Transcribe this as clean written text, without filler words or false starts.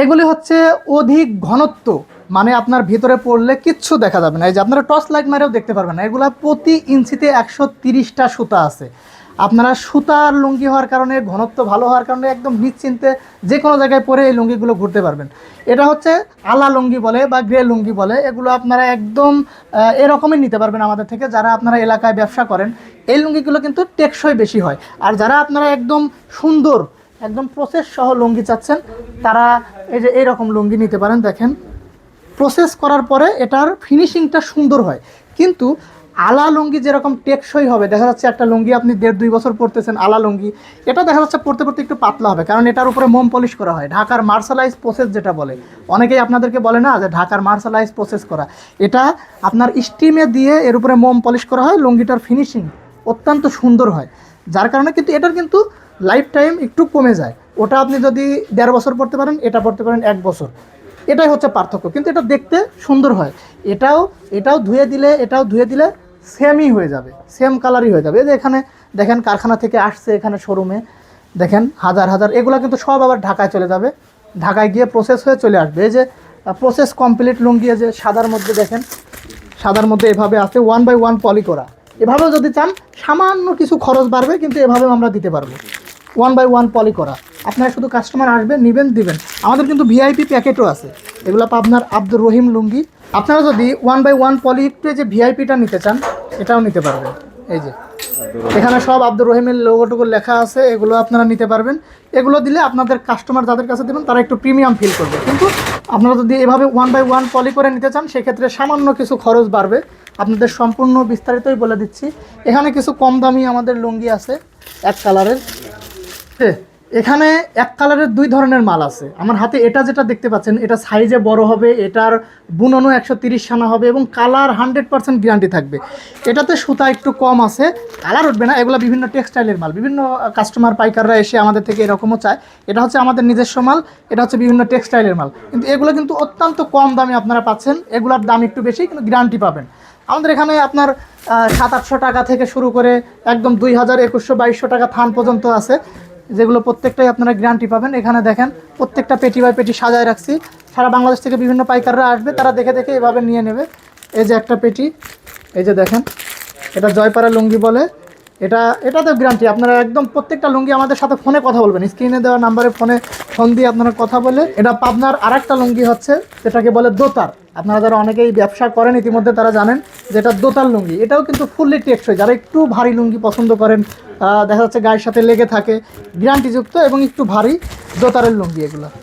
এগুলি হচ্ছে অধিক ঘনত্ব, মানে আপনার ভিতরে পড়লে কিচ্ছু দেখা যাবে না। এই যে আপনারা টর্চ লাইট মারেও দেখতে পারবেন না। এগুলা প্রতি ইঞ্চিতে 130টা সুতা আছে। আপনারা সুতার লুঙ্গি হওয়ার কারণে, ঘনত্ব ভালো হওয়ার কারণে একদম নিশ্চিন্তে যে কোনো জায়গায় পরে এই লুঙ্গিগুলো ঘুরতে পারবেন। এটা হচ্ছে আলা লুঙ্গি বলে বা গ্রে লুঙ্গি বলে। এগুলো আপনারা একদম এরকমই নিতে পারবেন আমাদের থেকে, যারা আপনারা এলাকায় ব্যবসা করেন। এই লুঙ্গিগুলো কিন্তু টেকসই বেশি হয়। আর যারা আপনারা একদম সুন্দর, একদম প্রসেস সহ লুঙ্গি চাচ্ছেন, তারা এই যে এইরকম লুঙ্গি নিতে পারেন। দেখেন, প্রসেস করার পরে এটার ফিনিশিংটা সুন্দর হয়। কিন্তু আলা লুঙ্গি যেরকম টেকসই হবে, দেখা যাচ্ছে একটা লুঙ্গি আপনি 1.5-2 বছর পরতেছেন আলা লুঙ্গি, এটা দেখা যাচ্ছে পরতে পরতে একটু পাতলা হবে, কারণ এটার উপরে মোম পলিশ করা হয়। ঢাকার মার্শালাইজ প্রসেস যেটা বলে, অনেকেই আপনাদেরকে বলে না যে ঢাকার মার্শালাইজ প্রসেস করা, এটা আপনার স্টিমে দিয়ে এর উপরে মোম পলিশ করা হয়। লুঙ্গিটার ফিনিশিং অত্যন্ত সুন্দর হয়, যার কারণে কিন্তু এটার কিন্তু লাইফ টাইম একটু কমে যায়। ওটা আপনি যদি 1.5 বছর পরতে পারেন, এটা পরতে পারেন 1 বছর। এটাই হচ্ছে পার্থক্য, কিন্তু এটা দেখতে সুন্দর হয়। এটাও ধুয়ে দিলে, এটাও ধুয়ে দিলে সেমই হয়ে যাবে, সেম কালারই হয়ে যাবে। এই যে এখানে দেখেন, কারখানা থেকে আসছে এখানে শোরুমে, দেখেন হাজার হাজার, এগুলো কিন্তু সব আবার ঢাকায় চলে যাবে, ঢাকায় গিয়ে প্রসেস হয়ে চলে আসবে। এই যে প্রসেস কমপ্লিট লুঙ্গি, যে সাদার মধ্যে দেখেন, সাদার মধ্যে এভাবে আছে 1/1 পলি করা। এভাবেও যদি চান সামান্য কিছু খরচ বাড়বে, কিন্তু এভাবেও আমরা দিতে পারবো 1/1 পলি করা। আপনারা শুধু কাস্টমার আসবেন, নেবেন, দিবেন। আমাদের কিন্তু ভিআইপি প্যাকেটও আছে, এগুলো আপনার আব্দুর রহিম লুঙ্গি। আপনারা যদি 1/1 পলিতে যে ভিআইপিটা নিতে চান, এটাও নিতে পারবেন। এই যে এখানে সব আব্দুর রহিমের লোগোটুকু লেখা আছে, এগুলো আপনারা নিতে পারবেন। এগুলো দিলে আপনাদের কাস্টমার যাদের কাছে দেবেন তারা একটু প্রিমিয়াম ফিল করবে। কিন্তু আপনারা যদি এভাবে 1/1 পলি করে নিতে চান, সেক্ষেত্রে সামান্য কিছু খরচ বাড়বে। আপনাদের সম্পূর্ণ বিস্তারিতই বলে দিচ্ছি। এখানে কিছু কম দামি আমাদের লুঙ্গি আছে এক কালারের। এখানে এক কালারের 2 ধরনের মাল আছে আমার হাতে। এটা যেটা দেখতে পাচ্ছেন, এটা সাইজে বড় হবে, এটার বুননও 130 সানা হবে এবং কালার 100% গ্যারান্টি থাকবে। এটাতে সুতা একটু কম আছে, কালার উঠবে না। এগুলো বিভিন্ন টেক্সটাইলের মাল, বিভিন্ন কাস্টমার পাইকাররা এসে আমাদের থেকে এরকমও চায়। এটা হচ্ছে আমাদের নিজস্ব মাল, এটা হচ্ছে বিভিন্ন টেক্সটাইলের মাল। কিন্তু এগুলো কিন্তু অত্যন্ত কম দামে আপনারা পাচ্ছেন। এগুলোর দাম একটু বেশি, কিন্তু গ্যারান্টি পাবেন। আমাদের এখানে আপনার 700-800 টাকা থেকে শুরু করে একদম 2000, 2100, 2200 টাকা থান পর্যন্ত আছে, যেগুলো প্রত্যেকটাই আপনারা গ্যারান্টি পাবেন। এখানে দেখেন প্রত্যেকটা পেটি বাই পেটি সাজায় রাখছি। সারা বাংলাদেশ থেকে বিভিন্ন পাইকাররা আসবে, তারা দেখে দেখে এভাবে নিয়ে নেবে। এই যে একটা পেটি, এই যে দেখেন, এটা জয়পাড়া লুঙ্গি বলে। এটাতেও গ্যারান্টি। আপনারা একদম প্রত্যেকটা লুঙ্গি আমাদের সাথে ফোনে কথা বলবেন, স্ক্রিনে দেওয়া নাম্বারে ফোন দিয়ে আপনারা কথা বলে। এটা পাবনার আরেকটা লুঙ্গি হচ্ছে, যেটাকে বলে দোতার। আপনারা যারা অনেকেই ব্যবসা করেন ইতিমধ্যে তারা জানেন যে এটা দোতার লুঙ্গি। এটাও কিন্তু ফুললি টেকসই। যারা একটু ভারী লুঙ্গি পছন্দ করেন, দেখা যাচ্ছে গায়ের সাথে লেগে থাকে, গ্যারান্টিযুক্ত এবং একটু ভারী, দোতারের লুঙ্গি এগুলো।